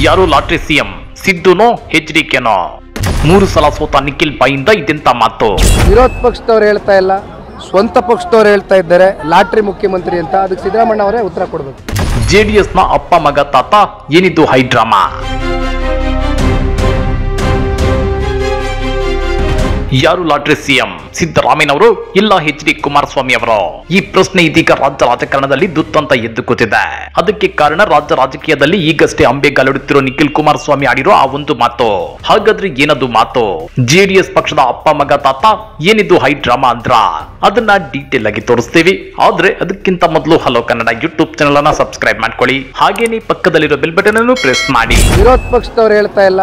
ಯಾರು lottery CM, ಸಿದ್ದುನೋ HDKನೋ? 3 ಸಲ ಸೋತ ನಿಖಿಲ್ ಬಾಯಿಂದ ಇದೆಂತ ಮಾತು? ವಿರೋಧ ಪಕ್ಷದವ್ರು ಹೇಳ್ತಾ ಇಲ್ಲ, ಸ್ವಂತ ಪಕ್ಷದವ್ರು ಹೇಳ್ತಾ ಇದ್ದಾರೆ ಲಾಟ್ರಿ ಮುಖ್ಯಮಂತ್ರಿ ಅಂತ. ಅದಕ್ಕೆ ಸಿದ್ದರಾಮಯ್ಯ ಅವರೇ ಉತ್ತರ ಕೊಡಬೇಕು. JDSನ ಅಪ್ಪ ಮಗ ತಾತ ಏನಿದು ಹೈಡ್ರಾಮಾ? ಯಾರು ಲಾಟ್ರಿ ಸಿಎಂ, ಸಿದ್ದರಾಮಯ್ಯನವರು ಇಲ್ಲ HD ಕುಮಾರಸ್ವಾಮಿ ಅವರು? ಈ ಪ್ರಶ್ನೆ ಇದೀಗ ರಾಜ್ಯ ರಾಜಕಾರಣದಲ್ಲಿ ದುತ್ತಂತ ಎದ್ದು ಕೂತಿದೆ. ಅದಕ್ಕೆ ಕಾರಣ ರಾಜ್ಯ ರಾಜಕೀಯದಲ್ಲಿ ಈಗಷ್ಟೇ ಅಂಬೆಗಾಲಿಡುತ್ತಿರೋ ನಿಖಿಲ್ ಕುಮಾರಸ್ವಾಮಿ ಆಡಿರೋ ಆ ಒಂದು ಮಾತು. ಹಾಗಾದ್ರೆ ಏನದು ಮಾತು? JDS ಪಕ್ಷದ ಅಪ್ಪ ಮಗ ತಾತ ಏನಿದು ಹೈಡ್ರಾಮಾ ಅಂದ್ರ ಅದನ್ನ ಡೀಟೇಲ್ ಆಗಿ ತೋರಿಸ್ತೀವಿ. ಆದ್ರೆ ಅದಕ್ಕಿಂತ ಮೊದಲು ಹಲೋ ಕನ್ನಡ ಯೂಟ್ಯೂಬ್ ಚಾನೆಲ್ ಅನ್ನ ಸಬ್ಸ್ಕ್ರೈಬ್ ಮಾಡ್ಕೊಳ್ಳಿ. ಹಾಗೇನೆ ಪಕ್ಕದಲ್ಲಿರೋ ಬೆಲ್ ಬಟನ್ ಅನ್ನು ಪ್ರೆಸ್ ಮಾಡಿ. ವಿರೋಧ ಪಕ್ಷದವ್ರು ಹೇಳ್ತಾ ಇಲ್ಲ,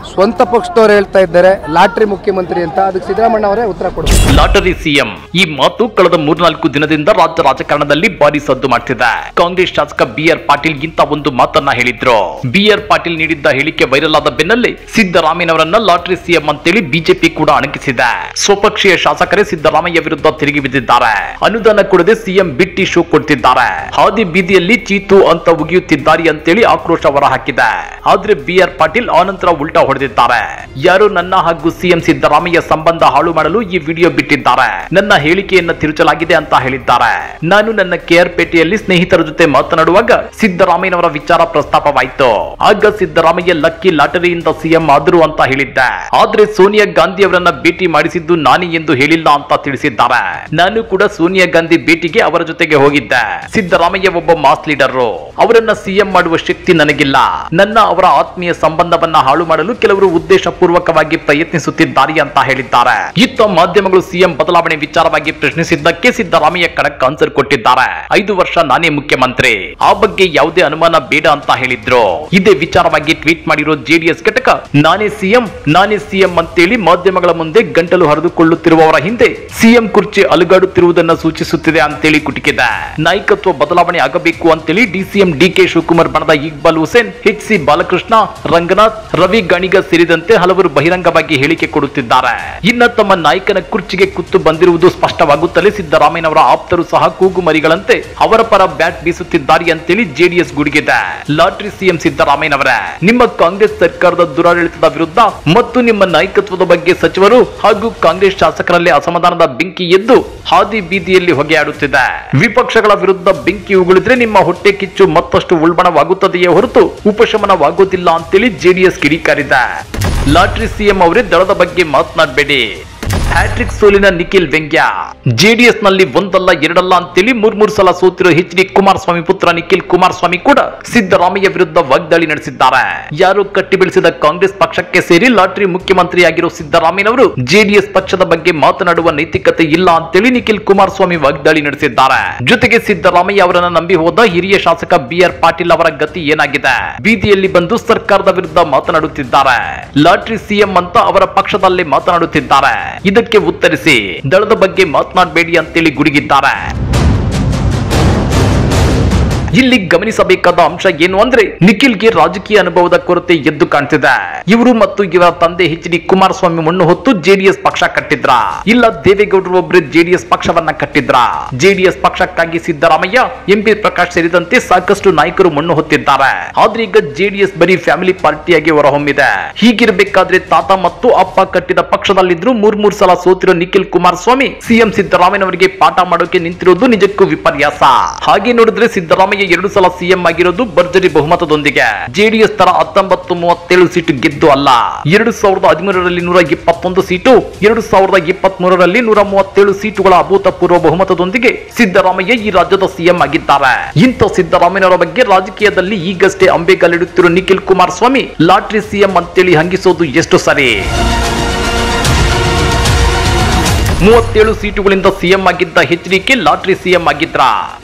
ಸ್ವಂತ ಪಕ್ಷದವ್ರು ಹೇಳ್ತಾ ಇದ್ದಾರೆ ಲಾಟ್ರಿ ಮುಖ್ಯಮಂತ್ರಿ ಅಂತ. ಅದಕ್ಕೆ ಸಿದ್ದರಾಮಯ್ಯ ಅವರೇ ಉತ್ತರ ಕೊಡಬೇಕು. ಲಾಟರಿ ಸಿಎಂ ಈ ಮಾತು ಕಳೆದ 3-4 ದಿನದಿಂದ ರಾಜ್ಯ ರಾಜಕಾರಣದಲ್ಲಿ ಭಾರಿ ಸದ್ದು ಮಾಡ್ತಿದೆ. ಕಾಂಗ್ರೆಸ್ ಶಾಸಕ BR ಪಾಟೀಲ್ ಇಂತ ಒಂದು ಮಾತನ್ನ ಹೇಳಿದ್ರು. BR ಪಾಟೀಲ್ ನೀಡಿದ್ದ ಹೇಳಿಕೆ ವೈರಲ್ ಆದ ಬೆನ್ನಲ್ಲೇ ಸಿದ್ದರಾಮಯ್ಯನವರನ್ನ ಲಾಟರಿ ಸಿಎಂ ಅಂತೇಳಿ ಬಿಜೆಪಿ ಕೂಡ ಅಣಕಿಸಿದೆ. ಸ್ವಪಕ್ಷೀಯ ಶಾಸಕರೇ ಸಿದ್ದರಾಮಯ್ಯ ವಿರುದ್ಧ ತಿರುಗಿ ಬಿದ್ದಿದ್ದಾರೆ. ಅನುದಾನ ಕೊಡದೆ ಸಿಎಂ ಬಿಟ್ಟಿ ಶೋ ಕೊಡ್ತಿದ್ದಾರೆ. ಹಾದಿ ಬೀದಿಯಲ್ಲಿ ಚೀತು ಅಂತ ಉಗಿಯುತ್ತಿದ್ದಾರೆ ಅಂತೇಳಿ ಆಕ್ರೋಶ ಹೊರಹಾಕಿದೆ. ಆದ್ರೆ BR ಪಾಟೀಲ್ ಆನಂತರ ಉಲ್ಟಾ ಹೊಡೆದಿದ್ದಾರೆ. ಯಾರು ನನ್ನ ಹಾಗೂ ಸಿಎಂ ಸಿದ್ದರಾಮಯ್ಯ ಸಂಬಂಧ ಹಾಳು ಮಾಡಲು ಈ ವಿಡಿಯೋ ಬಿಟ್ಟಿದ್ದಾರೆ. ನನ್ನ ಹೇಳಿಕೆಯನ್ನ ತಿರುಚಲಾಗಿದೆ ಅಂತ ಹೇಳಿದ್ದಾರೆ. ನಾನು ನನ್ನ KR-ಪೇಟೆಯಲ್ಲಿ ಸ್ನೇಹಿತರ ಜೊತೆ ಮಾತನಾಡುವಾಗ ಸಿದ್ದರಾಮಯ್ಯನವರ ವಿಚಾರ ಪ್ರಸ್ತಾಪವಾಯಿತು. ಆಗ ಸಿದ್ದರಾಮಯ್ಯ ಲಕ್ಕಿ ಲಾಟರಿಯಿಂದ ಸಿಎಂ ಆದ್ರು ಅಂತ ಹೇಳಿದ್ದೆ. ಆದ್ರೆ ಸೋನಿಯಾ ಗಾಂಧಿ ಅವರನ್ನ ಭೇಟಿ ಮಾಡಿಸಿದ್ದು ನಾನೇ ಎಂದು ಹೇಳಿಲ್ಲ ಅಂತ ತಿಳಿಸಿದ್ದಾರೆ. ನಾನು ಕೂಡ ಸೋನಿಯಾ ಗಾಂಧಿ ಭೇಟಿಗೆ ಅವರ ಜೊತೆಗೆ ಹೋಗಿದ್ದೆ. ಸಿದ್ದರಾಮಯ್ಯ ಒಬ್ಬ ಮಾಸ್ ಲೀಡರ್, ಅವರನ್ನ ಸಿಎಂ ಮಾಡುವ ಶಕ್ತಿ ನನಗಿಲ್ಲ. ನನ್ನ ಅವರ ಆತ್ಮೀಯ ಸಂಬಂಧವನ್ನ ಹಾಳು ಮಾಡಲು ಕೆಲವರು ಉದ್ದೇಶ ಪೂರ್ವಕವಾಗಿ ಪ್ರಯತ್ನಿಸುತ್ತಿದ್ದಾರೆ ಅಂತ ಹೇಳಿದ್ದಾರೆ. ಇತ್ತ ಮಾಧ್ಯಮಗಳು ಸಿಎಂ ಬದಲಾವಣೆ ವಿಚಾರವಾಗಿ ಪ್ರಶ್ನಿಸಿದ್ದಕ್ಕೆ ಸಿದ್ದರಾಮಯ್ಯ ಖಡಕ್ ಆನ್ಸರ್ ಕೊಟ್ಟಿದ್ದಾರೆ. 5 ವರ್ಷ ನಾನೇ ಮುಖ್ಯಮಂತ್ರಿ, ಆ ಬಗ್ಗೆ ಯಾವುದೇ ಅನುಮಾನ ಬೇಡ ಅಂತ ಹೇಳಿದ್ರು. ಇದೇ ವಿಚಾರವಾಗಿ ಟ್ವೀಟ್ ಮಾಡಿರೋ JDS ಘಟಕ ನಾನೇ ಸಿಎಂ ಅಂತೇಳಿ ಮಾಧ್ಯಮಗಳ ಮುಂದೆ ಗಂಟಲು ಹರಿದುಕೊಳ್ಳುತ್ತಿರುವವರ ಹಿಂದೆ ಸಿಎಂ ಕುರ್ಚಿ ಅಲುಗಾಡುತ್ತಿರುವುದನ್ನು ಸೂಚಿಸುತ್ತಿದೆ ಅಂತೇಳಿ ಕುಟುಕಿದೆ. ನಾಯಕತ್ವ ಬದಲಾವಣೆ ಆಗಬೇಕು ಅಂತೇಳಿ DCM DK ಶಿವಕುಮಾರ್ ಬಣದ ಇಕ್ಬಾಲ್ ಹುಸೇನ್, HC ಬಾಲಕೃಷ್ಣ, ರಂಗನಾಥ್, ರವಿ ಗಣಿಗ ಸೇರಿದಂತೆ ಹಲವರು ಬಹಿರಂಗವಾಗಿ ಹೇಳಿಕೆ ಕೊಡುತ್ತಿದ್ದಾರೆ. ಇನ್ನ ತಮ್ಮ ನಾಯಕನ ಕುರ್ಚಿಗೆ ಕುತ್ತು ಬಂದಿರುವುದು ಸ್ಪಷ್ಟವಾಗುತ್ತಲೇ ಸಿದ್ದರಾಮಯ್ಯನವರ ಆಪ್ತರು ಸಹ ಕೂಗುಮರಿಗಳಂತೆ ಅವರ ಪರ ಬ್ಯಾಟ್ ಬೀಸುತ್ತಿದ್ದಾರೆ ಅಂತೇಳಿ JDS ಗುಡುಗಿದೆ. ಲಾಟ್ರಿ ಸಿಎಂ ಸಿದ್ದರಾಮಯ್ಯನವರೇ, ನಿಮ್ಮ ಕಾಂಗ್ರೆಸ್ ಸರ್ಕಾರದ ದುರಾಡಳಿತದ ವಿರುದ್ಧ ಮತ್ತು ನಿಮ್ಮ ನಾಯಕತ್ವದ ಬಗ್ಗೆ ಸಚಿವರು ಹಾಗೂ ಕಾಂಗ್ರೆಸ್ ಶಾಸಕರಲ್ಲಿ ಅಸಮಾಧಾನದ ಬೆಂಕಿ ಎದ್ದು ಹಾದಿ ಬೀದಿಯಲ್ಲಿ ಹೊಗೆಯಾಡುತ್ತಿದೆ. ವಿಪಕ್ಷಗಳ ವಿರುದ್ಧ ಬೆಂಕಿ ಉಗುಳಿದ್ರೆ ನಿಮ್ಮ ಹೊಟ್ಟೆ ಕಿಚ್ಚು ಮತ್ತಷ್ಟು ಉಲ್ಬಣವಾಗುತ್ತದೆಯೇ ಹೊರತು ಉಪಶಮನವಾಗುವುದಿಲ್ಲ ಅಂತೇಳಿ JDS ಕಿಡಿಕಾರಿದೆ. ಲಾಟ್ರಿ ಸಿಎಂ ಅವರೇ ದಳದ ಬಗ್ಗೆ ಮಾತನಾಡಬೇಡಿ. ಹ್ಯಾಟ್ರಿಕ್ ಸೋಲಿನ ನಿಖಿಲ್ ವ್ಯಂಗ್ಯ. JDS ನಲ್ಲಿ ಒಂದಲ್ಲ ಎರಡಲ್ಲ ಅಂತೇಳಿ 3 ಸಲ ಸೋತಿರೋ HD ಕುಮಾರಸ್ವಾಮಿ ಪುತ್ರ ನಿಖಿಲ್ ಕುಮಾರಸ್ವಾಮಿ ಕೂಡ ಸಿದ್ದರಾಮಯ್ಯ ವಿರುದ್ಧ ವಾಗ್ದಾಳಿ ನಡೆಸಿದ್ದಾರೆ. ಯಾರು ಕಟ್ಟಿ ಬೆಳೆಸಿದ ಕಾಂಗ್ರೆಸ್ ಪಕ್ಷಕ್ಕೆ ಸೇರಿ ಲಾಟ್ರಿ ಮುಖ್ಯಮಂತ್ರಿಯಾಗಿರೋ ಸಿದ್ದರಾಮಯ್ಯನವರು JDS ಪಕ್ಷದ ಬಗ್ಗೆ ಮಾತನಾಡುವ ನೈತಿಕತೆ ಇಲ್ಲ ಅಂತೇಳಿ ನಿಖಿಲ್ ಕುಮಾರಸ್ವಾಮಿ ವಾಗ್ದಾಳಿ ನಡೆಸಿದ್ದಾರೆ. ಜೊತೆಗೆ ಸಿದ್ದರಾಮಯ್ಯ ಅವರನ್ನ ನಂಬಿ ಹೋದ ಹಿರಿಯ ಶಾಸಕ BR ಪಾಟೀಲ್ ಅವರ ಗತಿ ಏನಾಗಿದೆ? ಬೀದಿಯಲ್ಲಿ ಬಂದು ಸರ್ಕಾರದ ವಿರುದ್ಧ ಮಾತನಾಡುತ್ತಿದ್ದಾರೆ. ಲಾಟ್ರಿ ಸಿಎಂ ಅಂತ ಅವರ ಪಕ್ಷದಲ್ಲೇ ಮಾತನಾಡುತ್ತಿದ್ದಾರೆ. ಇದಕ್ಕೆ ಉತ್ತರಿಸಿ ದಳದ ಬಗ್ಗೆ ಮಾತನಾಡಬೇಡಿ ಅಂತೇಳಿ ಗುಡುಗಿದ್ದಾರೆ. ಇಲ್ಲಿ ಗಮನಿಸಬೇಕಾದ ಅಂಶ ಏನು ಅಂದ್ರೆ ನಿಖಿಲ್ಗೆ ರಾಜಕೀಯ ಅನುಭವದ ಕೊರತೆ ಎದ್ದು ಕಾಣ್ತಿದೆ. ಇವರು ಮತ್ತು ಇವರ ತಂದೆ HD ಕುಮಾರಸ್ವಾಮಿ ಮಣ್ಣು ಹೊತ್ತು JDS ಪಕ್ಷ ಕಟ್ಟಿದ್ರ, ಇಲ್ಲ ದೇವೇಗೌಡರು ಒಬ್ಬರು JDS ಪಕ್ಷವನ್ನ ಕಟ್ಟಿದ್ರ? JDS ಪಕ್ಷಕ್ಕಾಗಿ ಸಿದ್ದರಾಮಯ್ಯ, MP ಪ್ರಕಾಶ್ ಸೇರಿದಂತೆ ಸಾಕಷ್ಟು ನಾಯಕರು ಮಣ್ಣು ಹೊತ್ತಿದ್ದಾರೆ. ಆದ್ರೆ ಈಗ JDS ಬರೀ ಫ್ಯಾಮಿಲಿ ಪಾರ್ಟಿಯಾಗಿ ಹೊರಹೊಮ್ಮಿದೆ. ಹೀಗಿರಬೇಕಾದ್ರೆ ತಾತ ಮತ್ತು ಅಪ್ಪ ಕಟ್ಟಿದ ಪಕ್ಷದಲ್ಲಿದ್ರು 3 ಸಲ ಸೋತಿರೋ ನಿಖಿಲ್ ಕುಮಾರಸ್ವಾಮಿ ಸಿಎಂ ಸಿದ್ದರಾಮಯ್ಯನವರಿಗೆ ಪಾಠ ಮಾಡೋಕೆ ನಿಂತಿರೋದು ನಿಜಕ್ಕೂ ವಿಪರ್ಯಾಸ. ಹಾಗೆ ನೋಡಿದ್ರೆ ಸಿದ್ದರಾಮಯ್ಯ 2 ಸಲ ಸಿಎಂ ಆಗಿರೋದು ಭರ್ಜರಿ ಬಹುಮತದೊಂದಿಗೆ. JDS ತರ 19-37 ಸೀಟು ಗೆದ್ದು ಅಲ್ಲ. 2013ರಲ್ಲಿ 121 ಸೀಟು, 2023ರಲ್ಲಿ 137 ಸೀಟುಗಳ ಅಭೂತಪೂರ್ವ ಬಹುಮತದೊಂದಿಗೆ ಸಿದ್ದರಾಮಯ್ಯ ಈ ರಾಜ್ಯದ ಸಿಎಂ ಆಗಿದ್ದಾರೆ. ಇಂಥ ಸಿದ್ದರಾಮಯ್ಯನವರ ಬಗ್ಗೆ ರಾಜಕೀಯದಲ್ಲಿ ಈಗಷ್ಟೇ ಅಂಬೆಗಾಲಿಡುತ್ತಿರೋ ನಿಖಿಲ್ ಕುಮಾರಸ್ವಾಮಿ ಲಾಟ್ರಿ ಸಿಎಂ ಅಂತೇಳಿ ಹಂಗಿಸೋದು ಎಷ್ಟು ಸರಿ? 37 ಸೀಟುಗಳಿಂದ ಸಿಎಂ ಆಗಿದ್ದ HDK ಲಾಟ್ರಿ ಸಿಎಂ ಆಗಿದ್ರ?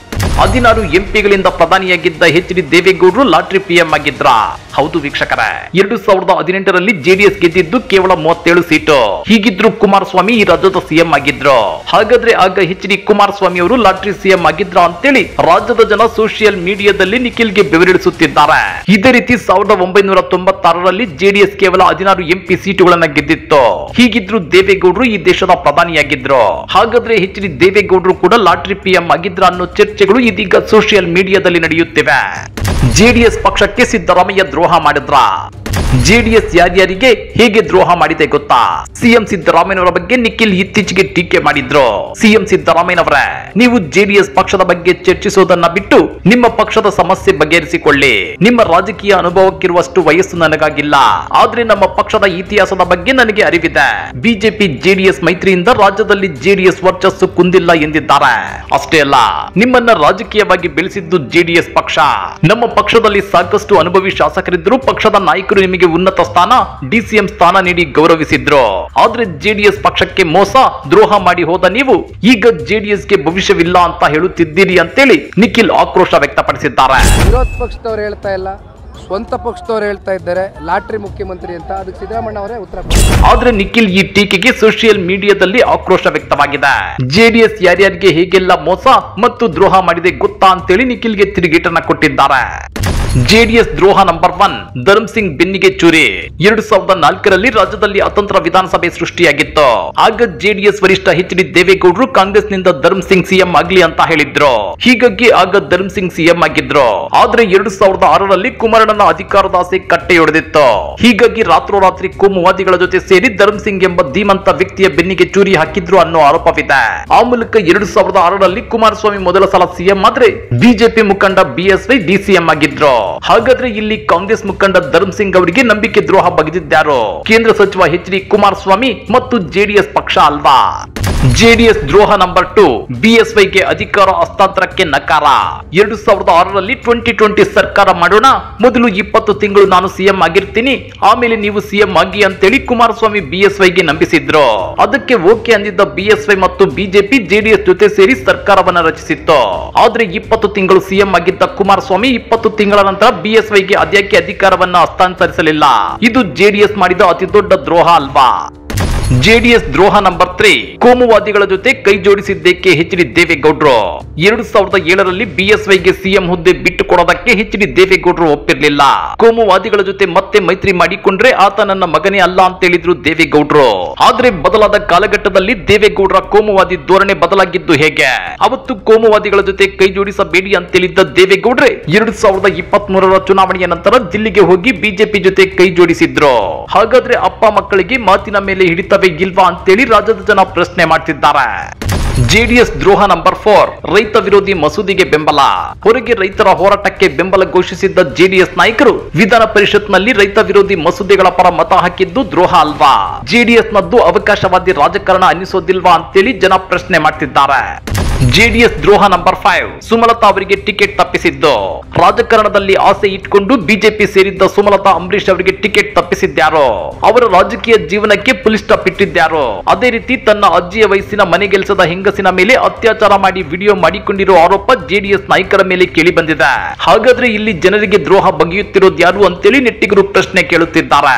16 ಎಂಪಿಗಳಿಂದ ಪ್ರಧಾನಿಯಾಗಿದ್ದ HD ದೇವೇಗೌಡರು ಲಾಟ್ರಿ PM ಆಗಿದ್ರ? ಹೌದು ವೀಕ್ಷಕರೇ, 2018ರಲ್ಲಿ JDS ಗೆದ್ದಿದ್ದು ಕೇವಲ 37 ಸೀಟು. ಹೀಗಿದ್ರು ಕುಮಾರಸ್ವಾಮಿ ಈ ರಾಜ್ಯದ ಸಿಎಂ ಆಗಿದ್ರು. ಹಾಗಾದ್ರೆ ಆಗ HD ಕುಮಾರಸ್ವಾಮಿ ಅವರು ಲಾಟ್ರಿ ಸಿಎಂ ಆಗಿದ್ರ ಅಂತೇಳಿ ರಾಜ್ಯದ ಜನ ಸೋಷಿಯಲ್ ಮೀಡಿಯಾದಲ್ಲಿ ನಿಖಿಲ್ಗೆ ಬೆವರಿಳಿಸುತ್ತಿದ್ದಾರೆ. ಇದೇ ರೀತಿ 1996ರಲ್ಲಿ JDS ಕೇವಲ 16 MP ಸೀಟುಗಳನ್ನ ಗೆದ್ದಿತ್ತು. ಹೀಗಿದ್ರು ದೇವೇಗೌಡರು ಈ ದೇಶದ ಪ್ರಧಾನಿಯಾಗಿದ್ರು. ಹಾಗಾದ್ರೆ HD ದೇವೇಗೌಡರು ಕೂಡ ಲಾಟ್ರಿ PM ಆಗಿದ್ರ ಅನ್ನೋ ಚರ್ಚೆಗಳು ಇದೀಗ ಸೋಷಿಯಲ್ ಮೀಡಿಯಾದಲ್ಲಿ ನಡೆಯುತ್ತಿವೆ. ಜೆಡಿಎಸ್ ಪಕ್ಷಕ್ಕೆ ಸಿದ್ದರಾಮಯ್ಯ ದ್ರೋಹ ಮಾಡಿದ್ರ? ಜೆಡಿಎಸ್ ಯಾರ್ಯಾರಿಗೆ ಹೇಗೆ ದ್ರೋಹ ಮಾಡಿದೆ ಗೊತ್ತಾ? ಸಿಎಂ ಸಿದ್ದರಾಮಯ್ಯನವರ ಬಗ್ಗೆ ನಿಖಿಲ್ ಇತ್ತೀಚೆಗೆ ಟೀಕೆ ಮಾಡಿದ್ರು. ಸಿಎಂ ಸಿದ್ದರಾಮಯ್ಯನವರೇ, ನೀವು ಜೆಡಿಎಸ್ ಪಕ್ಷದ ಬಗ್ಗೆ ಚರ್ಚಿಸೋದನ್ನ ಬಿಟ್ಟು ನಿಮ್ಮ ಪಕ್ಷದ ಸಮಸ್ಯೆ ಬಗೆಹರಿಸಿಕೊಳ್ಳಿ. ನಿಮ್ಮ ರಾಜಕೀಯ ಅನುಭವಕ್ಕಿರುವಷ್ಟು ವಯಸ್ಸು ನನಗಾಗಿಲ್ಲ, ಆದ್ರೆ ನಮ್ಮ ಪಕ್ಷದ ಇತಿಹಾಸದ ಬಗ್ಗೆ ನನಗೆ ಅರಿವಿದೆ. ಬಿಜೆಪಿ ಜೆಡಿಎಸ್ ಮೈತ್ರಿಯಿಂದ ರಾಜ್ಯದಲ್ಲಿ ಜೆಡಿಎಸ್ ವರ್ಚಸ್ಸು ಕುಂದಿಲ್ಲ ಎಂದಿದ್ದಾರೆ. ಅಷ್ಟೇ ಅಲ್ಲ, ನಿಮ್ಮನ್ನ ರಾಜಕೀಯವಾಗಿ ಬೆಳೆಸಿದ್ದು ಜೆಡಿಎಸ್ ಪಕ್ಷ. ನಮ್ಮ ಪಕ್ಷದಲ್ಲಿ ಸಾಕಷ್ಟು ಅನುಭವಿ ಶಾಸಕರಿದ್ರು. ಪಕ್ಷದ ನಾಯಕರು ನಿಮಗೆ ಉನ್ನತ ಸ್ಥಾನ, ಡಿಸಿಎಂ ಸ್ಥಾನ ನೀಡಿ ಗೌರವಿಸಿದ್ರು. ಆದ್ರೆ ಜೆಡಿಎಸ್ ಪಕ್ಷಕ್ಕೆ ಮೋಸ, ದ್ರೋಹ ಮಾಡಿ ಹೋದ ನೀವು ಈಗ ಜೆಡಿಎಸ್ಗೆ ಭವಿಷ್ಯವಿಲ್ಲ ಅಂತ ಹೇಳುತ್ತಿದ್ದೀರಿ ಅಂತೇಳಿ ನಿಖಿಲ್ ಆಕ್ರೋಶ ವ್ಯಕ್ತಪಡಿಸಿದ್ದಾರೆ. ವಿರೋಧ ಪಕ್ಷದವ್ರು ಹೇಳ್ತಾ ಇಲ್ಲ, ಸ್ವಂತ ಪಕ್ಷದವ್ರು ಹೇಳ್ತಾ ಇದ್ದಾರೆ ಲಾಟ್ರಿ ಮುಖ್ಯಮಂತ್ರಿ ಅಂತ. ಅದಕ್ಕೆ ಸಿದ್ದರಾಮಯ್ಯ ಅವರೇ ಉತ್ತರ ಕೊಡ್ತಾರೆ. ಆದ್ರೆ ನಿಖಿಲ್ ಈ ಟೀಕೆಗೆ ಸೋಷಿಯಲ್ ಮೀಡಿಯಾದಲ್ಲಿ ಆಕ್ರೋಶ ವ್ಯಕ್ತವಾಗಿದೆ. ಜೆಡಿಎಸ್ ಯಾರ್ಯಾರಿಗೆ ಹೇಗೆಲ್ಲ ಮೋಸ ಮತ್ತು ದ್ರೋಹ ಮಾಡಿದೆ ಗೊತ್ತಾ ಅಂತೇಳಿ ನಿಖಿಲ್ಗೆ ತಿರುಗೇಟನ್ನ ಕೊಟ್ಟಿದ್ದಾರೆ. ಜೆಡಿಎಸ್ ದ್ರೋಹ ನಂಬರ್ 1, ಧರ್ಮ್ ಸಿಂಗ್ ಬೆನ್ನಿಗೆ ಚೂರಿ. 2004ರಲ್ಲಿ ರಾಜ್ಯದಲ್ಲಿ ಅತಂತ್ರ ವಿಧಾನಸಭೆ ಸೃಷ್ಟಿಯಾಗಿತ್ತು. ಆಗ ಜೆಡಿಎಸ್ ವರಿಷ್ಠ ಎಚ್.ಡಿ. ದೇವೇಗೌಡರು ಕಾಂಗ್ರೆಸ್ನಿಂದ ಧರ್ಮ್ ಸಿಂಗ್ ಸಿಎಂ ಆಗ್ಲಿ ಅಂತ ಹೇಳಿದ್ರು. ಹೀಗಾಗಿ ಆಗ ಧರ್ಮ್ ಸಿಂಗ್ ಸಿಎಂ ಆಗಿದ್ರು. ಆದ್ರೆ 2006ರಲ್ಲಿ ಕುಮಾರಣ್ಣನ ಅಧಿಕಾರದ ಆಸೆ ಕಟ್ಟೆಯೊಡೆದಿತ್ತು. ಹೀಗಾಗಿ ರಾತ್ರೋರಾತ್ರಿ ಕೋಮುವಾದಿಗಳ ಜೊತೆ ಸೇರಿ ಧರ್ಮ್ ಸಿಂಗ್ ಎಂಬ ಧೀಮಂತ ವ್ಯಕ್ತಿಯ ಬೆನ್ನಿಗೆ ಚೂರಿ ಹಾಕಿದ್ರು ಅನ್ನೋ ಆರೋಪವಿದೆ. ಆ ಮೂಲಕ 2006ರಲ್ಲಿ ಕುಮಾರಸ್ವಾಮಿ ಮೊದಲ ಸಲ ಸಿಎಂ ಆದ್ರೆ ಬಿಜೆಪಿ ಮುಖಂಡ ಬಿಎಸ್ವೈ ಡಿಸಿಎಂ ಆಗಿದ್ರು. ಹಾಗಾದ್ರೆ ಇಲ್ಲಿ ಕಾಂಗ್ರೆಸ್ ಮುಖಂಡ ಧರ್ಮ್ ಸಿಂಗ್ ಅವರಿಗೆ ನಂಬಿಕೆ ದ್ರೋಹ ಬಗೆದಿದ್ದಾರೋ ಕೇಂದ್ರ ಸಚಿವ ಎಚ್.ಡಿ. ಕುಮಾರಸ್ವಾಮಿ ಮತ್ತು ಜೆಡಿಎಸ್ ಪಕ್ಷ ಅಲ್ವಾ? ಜೆಡಿಎಸ್ ದ್ರೋಹ ನಂಬರ್ 2, ಬಿಎಸ್ವೈಗೆ ಅಧಿಕಾರ ಹಸ್ತಾಂತರಕ್ಕೆ ನಕಾರ. 2006ರಲ್ಲಿ 2020 ಸರ್ಕಾರ ಮಾಡೋಣ, ಮೊದಲು 20 ತಿಂಗಳು ನಾನು ಸಿಎಂ ಆಗಿರ್ತೀನಿ, ಆಮೇಲೆ ನೀವು ಸಿಎಂ ಆಗಿ ಅಂತೇಳಿ ಕುಮಾರಸ್ವಾಮಿ ಬಿಎಸ್ವೈಗೆ ನಂಬಿಸಿದ್ರು. ಅದಕ್ಕೆ ಓಕೆ ಅಂದಿದ್ದ ಬಿಎಸ್ವೈ ಮತ್ತು ಬಿಜೆಪಿ ಜೆಡಿಎಸ್ ಜೊತೆ ಸೇರಿ ಸರ್ಕಾರವನ್ನ ರಚಿಸಿತ್ತು. ಆದ್ರೆ 20 ತಿಂಗಳು ಸಿಎಂ ಆಗಿದ್ದ ಕುಮಾರಸ್ವಾಮಿ 20 ತಿಂಗಳ ನಂತರ ಬಿಎಸ್ವೈಗೆ ಅದ್ಯಾಕೆ ಅಧಿಕಾರವನ್ನ ಹಸ್ತಾಂತರಿಸಲಿಲ್ಲ? ಇದು ಜೆಡಿಎಸ್ ಮಾಡಿದ ಅತಿ ದೊಡ್ಡ ದ್ರೋಹ ಅಲ್ವಾ? ಜೆಡಿಎಸ್ ದ್ರೋಹ ನಂಬರ್ 3, ಕೋಮುವಾದಿಗಳ ಜೊತೆ ಕೈ ಜೋಡಿಸಿದ್ದಕ್ಕೆ ಎಚ್.ಡಿ. ದೇವೇಗೌಡರು. 2007ರಲ್ಲಿ ಬಿಎಸ್ವೈಗೆ ಸಿಎಂ ಹುದ್ದೆ ಬಿಟ್ಟು ಕೊಡೋದಕ್ಕೆ ಎಚ್.ಡಿ. ದೇವೇಗೌಡರು ಒಪ್ಪಿರಲಿಲ್ಲ. ಕೋಮುವಾದಿಗಳ ಜೊತೆ ಮತ್ತೆ ಮೈತ್ರಿ ಮಾಡಿಕೊಂಡ್ರೆ ಆತ ನನ್ನ ಮಗನೇ ಅಲ್ಲ ಅಂತ ಹೇಳಿದ್ರು ದೇವೇಗೌಡರು. ಆದ್ರೆ ಬದಲಾದ ಕಾಲಘಟ್ಟದಲ್ಲಿ ದೇವೇಗೌಡರ ಕೋಮುವಾದಿ ಧೋರಣೆ ಬದಲಾಗಿದ್ದು ಹೇಗೆ? ಅವತ್ತು ಕೋಮುವಾದಿಗಳ ಜೊತೆ ಕೈ ಜೋಡಿಸಬೇಡಿ ಅಂತೇಳಿದ್ದ ದೇವೇಗೌಡ್ರೆ 2023ರ ಚುನಾವಣೆಯ ನಂತರ ದಿಲ್ಲಿಗೆ ಹೋಗಿ ಬಿಜೆಪಿ ಜೊತೆ ಕೈ ಜೋಡಿಸಿದ್ರು. ಹಾಗಾದ್ರೆ ಅಪ್ಪ ಮಕ್ಕಳಿಗೆ ಮಾತಿನ ಮೇಲೆ ಹಿಡಿತ ಇಲ್ವಾ ಅಂತೇಳಿ ರಾಜ್ಯದ ಜನ ಪ್ರಶ್ನೆ ಮಾಡ್ತಿದ್ದಾರೆ. ಜೆಡಿಎಸ್ ದ್ರೋಹ ನಂಬರ್ 4, ರೈತ ವಿರೋಧಿ ಮಸೂದೆಗೆ ಬೆಂಬಲ. ಹೊರಗೆ ರೈತರ ಹೋರಾಟಕ್ಕೆ ಬೆಂಬಲ ಘೋಷಿಸಿದ್ದ ಜೆಡಿಎಸ್ ನಾಯಕರು ವಿಧಾನ ಪರಿಷತ್ನಲ್ಲಿ ರೈತ ವಿರೋಧಿ ಮಸೂದೆಗಳ ಪರ ಮತ ಹಾಕಿದ್ದು ದ್ರೋಹ ಅಲ್ವಾ? ಜೆಡಿಎಸ್ ನದ್ದು ಅವಕಾಶವಾದಿ ರಾಜಕಾರಣ ಅನ್ನಿಸೋದಿಲ್ವಾ ಅಂತೇಳಿ ಜನ ಪ್ರಶ್ನೆ ಮಾಡ್ತಿದ್ದಾರೆ. ಜೆಡಿಎಸ್ ದ್ರೋಹ ನಂಬರ್ 5, ಸುಮಲತಾ ಅವರಿಗೆ ಟಿಕೆಟ್ ತಪ್ಪಿಸಿದ್ದು. ರಾಜಕಾರಣದಲ್ಲಿ ಆಸೆ ಇಟ್ಕೊಂಡು ಬಿಜೆಪಿ ಸೇರಿದ್ದ ಸುಮಲತಾ ಅಂಬರೀಶ್ ಅವರಿಗೆ ಟಿಕೆಟ್ ತಪ್ಪಿಸಿದ್ಯಾರೋ? ಅವರ ರಾಜಕೀಯ ಜೀವನಕ್ಕೆ ಫುಲ್ ಸ್ಟಾಪ್ ಇಟ್ಟಿದ್ಯಾರೋ? ಅದೇ ರೀತಿ ತನ್ನ ಅಜ್ಜಿಯ ವಯಸ್ಸಿನ ಮನೆಗೆಲಸದ ಹೆಂಗಸಿನ ಮೇಲೆ ಅತ್ಯಾಚಾರ ಮಾಡಿ ವಿಡಿಯೋ ಮಾಡಿಕೊಂಡಿರೋ ಆರೋಪ ಜೆಡಿಎಸ್ ನಾಯಕರ ಮೇಲೆ ಕೇಳಿ ಬಂದಿದೆ. ಹಾಗಾದ್ರೆ ಇಲ್ಲಿ ಜನರಿಗೆ ದ್ರೋಹ ಬಗೆಯುತ್ತಿರೋದು ಯಾರು ಅಂತೇಳಿ ನೆಟ್ಟಿಗರು ಪ್ರಶ್ನೆ ಕೇಳುತ್ತಿದ್ದಾರೆ.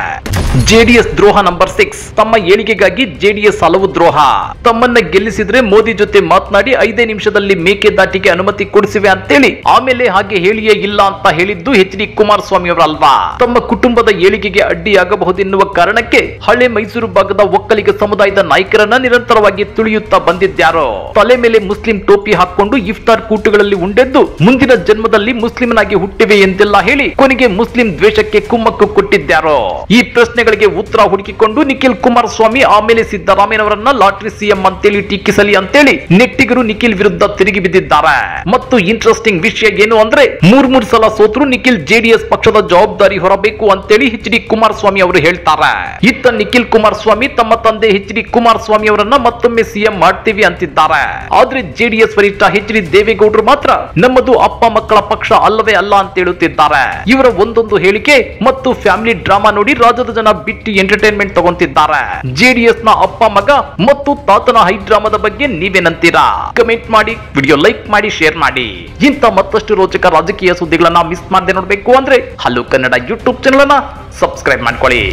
ಜೆಡಿಎಸ್ ದ್ರೋಹ ನಂಬರ್ 6, ತಮ್ಮ ಏಳಿಗೆಗಾಗಿ ಜೆಡಿಎಸ್ ಹಲವು ದ್ರೋಹ. ತಮ್ಮನ್ನ ಗೆಲ್ಲಿಸಿದ್ರೆ ಮೋದಿ ಜೊತೆ ಮಾತನಾಡಿ 5 ನಿಮಿಷದಲ್ಲಿ ಮೇಕೆದಾಟಿಗೆ ಅನುಮತಿ ಕೊಡಿಸಿವೆ ಅಂತೇಳಿ ಆಮೇಲೆ ಹಾಗೆ ಹೇಳಿಯೇ ಇಲ್ಲ ಅಂತ ಹೇಳಿದ್ದು ಎಚ್.ಡಿ. ಕುಮಾರಸ್ವಾಮಿ ಅವರಲ್ವಾ? ತಮ್ಮ ಕುಟುಂಬದ ಏಳಿಗೆಗೆ ಅಡ್ಡಿಯಾಗಬಹುದೆನ್ನುವ ಕಾರಣಕ್ಕೆ ಹಳೆ ಮೈಸೂರು ಭಾಗದ ಒಕ್ಕಲಿಗ ಸಮುದಾಯದ ನಾಯಕರನ್ನ ನಿರಂತರವಾಗಿ ತುಳಿಯುತ್ತಾ ಬಂದಿದ್ಯಾರೋ? ತಲೆ ಮೇಲೆ ಮುಸ್ಲಿಂ ಟೋಪಿ ಹಾಕೊಂಡು ಇಫ್ತಾರ್ ಕೂಟುಗಳಲ್ಲಿ ಉಂಡೆದ್ದು ಮುಂದಿನ ಜನ್ಮದಲ್ಲಿ ಮುಸ್ಲಿಮನಾಗಿ ಹುಟ್ಟಿವೆ ಎಂದೆಲ್ಲ ಹೇಳಿ ಕೊನೆಗೆ ಮುಸ್ಲಿಂ ದ್ವೇಷಕ್ಕೆ ಕುಮ್ಮಕ್ಕು ಕೊಟ್ಟಿದ್ಯಾರೋ? ಈ ಪ್ರಶ್ನೆಗಳಿಗೆ ಉತ್ತರ ಹುಡುಕಿಕೊಂಡು ನಿಖಿಲ್ ಕುಮಾರಸ್ವಾಮಿ ಆಮೇಲೆ ಸಿದ್ದರಾಮಯ್ಯನವರನ್ನ ಲಾಟ್ರಿ ಸಿಎಂ ಅಂತೇಳಿ ಟೀಕಿಸಲಿ ಅಂತೇಳಿ ನೆಟ್ಟಿಗರು ನಿಖಿಲ್ ವಿರುದ್ಧ ತಿರುಗಿ ಬಿದ್ದಿದ್ದಾರೆ. ಮತ್ತು ಇಂಟ್ರೆಸ್ಟಿಂಗ್ ವಿಷಯ ಏನು ಅಂದ್ರೆ 3 ಸಲ ಸೋತರು ನಿಖಿಲ್ ಜೆಡಿಎಸ್ ಪಕ್ಷದ ಜವಾಬ್ದಾರಿ ಹೊರಬೇಕು ಅಂತೇಳಿ ಎಚ್.ಡಿ. ಕುಮಾರಸ್ವಾಮಿ ಅವರು ಹೇಳ್ತಾರೆ. ಇತ್ತ ನಿಖಿಲ್ ಕುಮಾರಸ್ವಾಮಿ ತಮ್ಮ ತಂದೆ ಎಚ್.ಡಿ. ಕುಮಾರಸ್ವಾಮಿ ಅವರನ್ನ ಮತ್ತೊಮ್ಮೆ ಸಿಎಂ ಮಾಡ್ತೀವಿ ಅಂತಿದ್ದಾರೆ. ಆದ್ರೆ ಜೆಡಿಎಸ್ ವರಿಷ್ಠ ಎಚ್.ಡಿ. ದೇವೇಗೌಡರು ಮಾತ್ರ ನಮ್ಮದು ಅಪ್ಪ ಮಕ್ಕಳ ಪಕ್ಷ ಅಲ್ಲವೇ ಅಲ್ಲ ಅಂತ ಹೇಳುತ್ತಿದ್ದಾರೆ. ಇವರ ಒಂದೊಂದು ಹೇಳಿಕೆ ಮತ್ತು ಫ್ಯಾಮಿಲಿ ಡ್ರಾಮಾ ನೋಡಿ ರಾಜ್ಯದ ಜನ ಬಿಟ್ಟು ಎಂಟರ್ಟೈನ್ಮೆಂಟ್ ತಗೊಂತಿದ್ದಾರೆ. ಜೆಡಿಎಸ್ ನ ಅಪ್ಪ ಮಗ ಮತ್ತು ತಾತನ ಹೈಡ್ರಾಮಾದ ಬಗ್ಗೆ ನೀವೇನಂತೀರಾ? ಕಮೆಂಟ್ ಮಾಡಿ, ವಿಡಿಯೋ ಲೈಕ್ ಮಾಡಿ, ಶೇರ್ ಮಾಡಿ. ಇಂಥ ಮತ್ತಷ್ಟು ರೋಚಕ ರಾಜಕೀಯ ಸುದ್ದಿಗಳನ್ನ ಮಿಸ್ ಮಾಡದೆ ನೋಡ್ಬೇಕು ಅಂದ್ರೆ ಹಲೋ ಕನ್ನಡ ಯೂಟ್ಯೂಬ್ ಚಾನೆಲ್ ಅನ್ನ ಸಬ್ಸ್ಕ್ರೈಬ್ ಮಾಡ್ಕೊಳ್ಳಿ.